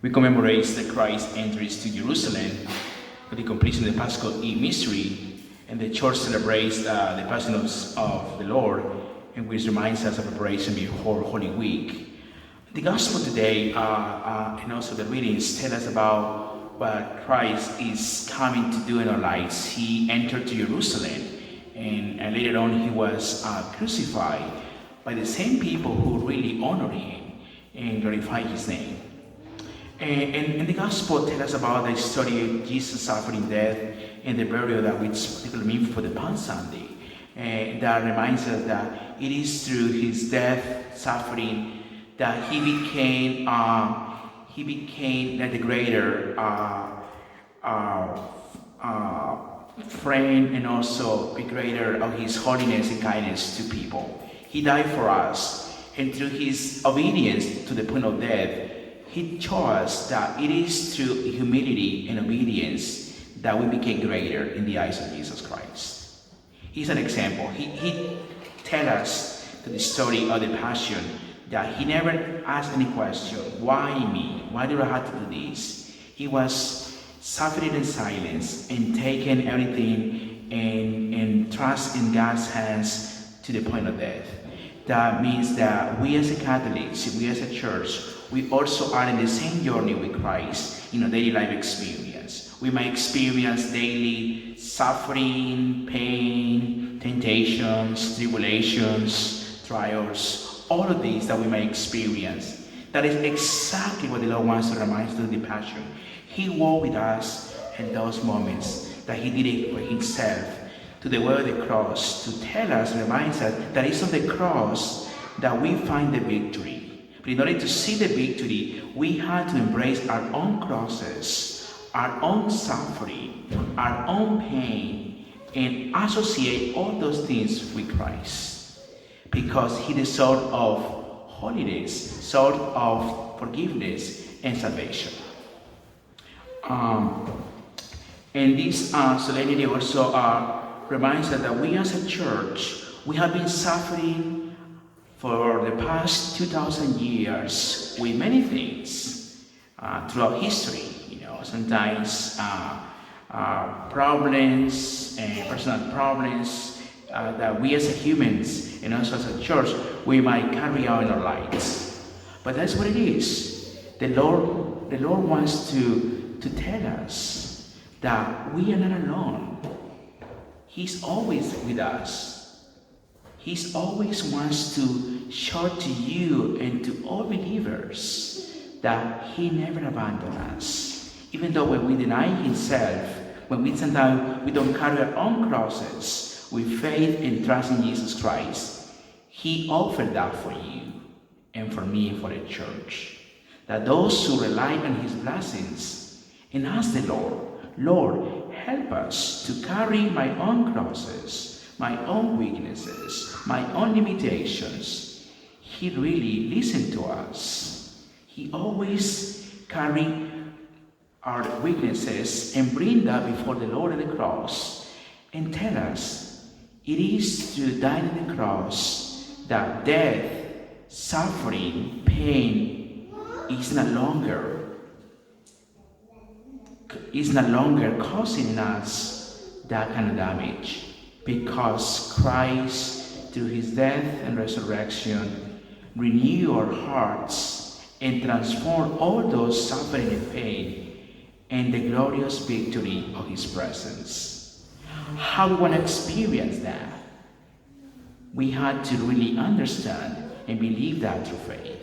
We commemorate that Christ enters to Jerusalem for the completion of the Paschal mystery, and the church celebrates the Passion of the Lord, and which reminds us of preparation before Holy Week. The Gospel today and also the readings tell us about what Christ is coming to do in our lives. He entered to Jerusalem, and later on he was crucified by the same people who really honor him and glorify his name. And the Gospel tells us about the story of Jesus' suffering, death, and the burial that we particularly mean for the Palm Sunday. That reminds us that it is through his death, suffering, that he became like the greater friend, and also the greater of his holiness and kindness to people. He died for us, and through his obedience to the point of death, he showed us that it is through humility and obedience that we became greater in the eyes of Jesus Christ. He's an example. He tells us through the story of the Passion that he never asked any question, why me? Why do I have to do this? He was suffering in silence and taking everything and trust in God's hands to the point of death. That means that we as a Catholics, we as a church, we also are in the same journey with Christ in a daily life experience. We might experience daily suffering, pain, temptations, tribulations, trials, all of these that we may experience. That is exactly what the Lord wants to remind us of the Passion. He walked with us in those moments, that he did it for himself, to the way of the cross, to tell us, reminds us that it's on the cross that we find the victory. But in order to see the victory, we had to embrace our own crosses, our own suffering, our own pain, and associate all those things with Christ. Because he is the source of holiness, source of forgiveness and salvation. And this solemnity also reminds us that we as a church, we have been suffering for the past 2,000 years with many things throughout history. Sometimes problems and personal problems that we as humans and also as a church, we might carry out in our lives. But that's what it is. The Lord wants to tell us that we are not alone. He's always with us. He always wants to show to you and to all believers that he never abandoned us. Even though when we deny himself, when we sometimes we don't carry our own crosses with faith and trust in Jesus Christ, he offered that for you and for me and for the church. That those who rely on his blessings and ask the Lord, help us to carry my own crosses, my own weaknesses, my own limitations. He really listened to us. He always carry our weaknesses and bring that before the Lord on the cross and tell us it is through dying on the cross that death, suffering, pain is no longer causing us that kind of damage. Because Christ, through his death and resurrection, renew our hearts and transform all those suffering and pain and the glorious victory of his presence. How we want to experience that? We had to really understand and believe that through faith.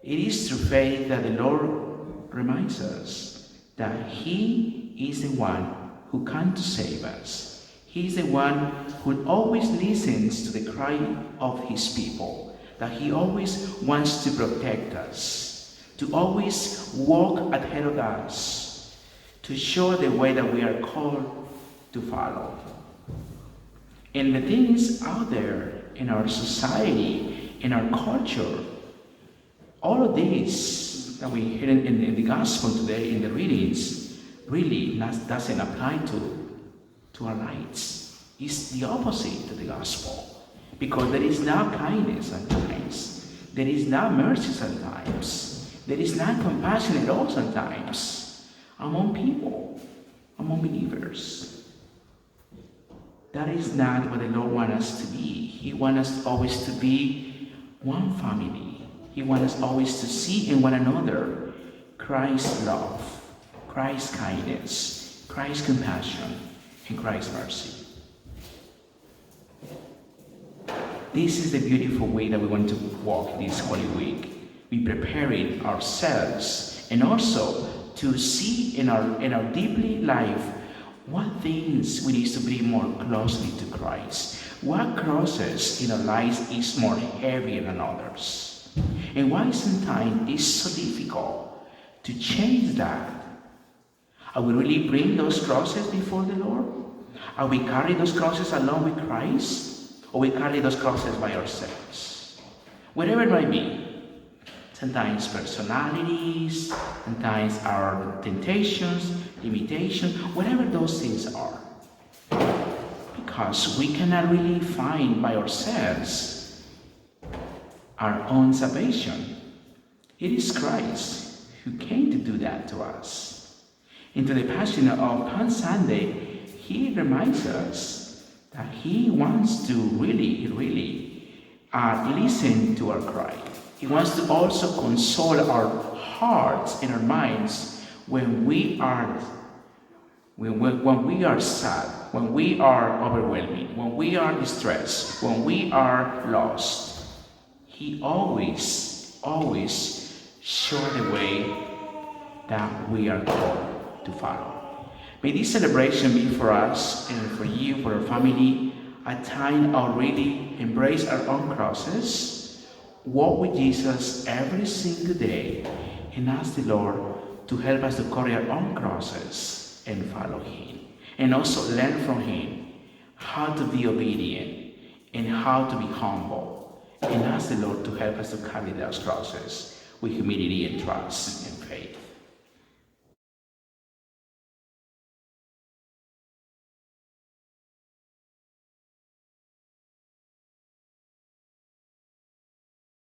It is through faith that the Lord reminds us that he is the one who comes to save us. He is the one who always listens to the cry of his people, that he always wants to protect us, to always walk ahead of us, to show the way that we are called to follow. And the things out there in our society, in our culture, all of this that we hear in the gospel today, in the readings, really doesn't apply to our lives. It's the opposite of the gospel. Because there is no kindness at times. There is no mercy sometimes. There is not compassion at all sometimes among people, among believers. That is not what the Lord wants us to be. He wants us always to be one family. He wants us always to see in one another Christ's love, Christ's kindness, Christ's compassion, and Christ's mercy. This is the beautiful way that we want to walk this Holy Week. We preparing ourselves and also to see in our daily life what things we need to bring more closely to Christ. What crosses in our lives is more heavy than others. And why sometimes it's so difficult to change that? Are we really bring those crosses before the Lord? Are we carry those crosses along with Christ? Or we carry those crosses by ourselves? Whatever it might be. Sometimes personalities, sometimes our temptations, limitations, whatever those things are. Because we cannot really find by ourselves our own salvation. It is Christ who came to do that to us. Into the Passion of Palm Sunday, he reminds us that he wants to really listen to our cry. He wants to also console our hearts and our minds when we are sad, when we are overwhelming, when we are distressed, when we are lost. He always show the way that we are called to follow. May this celebration be for us and for you, for our family, a time of really embrace our own crosses, walk with Jesus every single day, and ask the Lord to help us to carry our own crosses and follow Him. And also learn from Him how to be obedient and how to be humble. And ask the Lord to help us to carry those crosses with humility and trust and faith.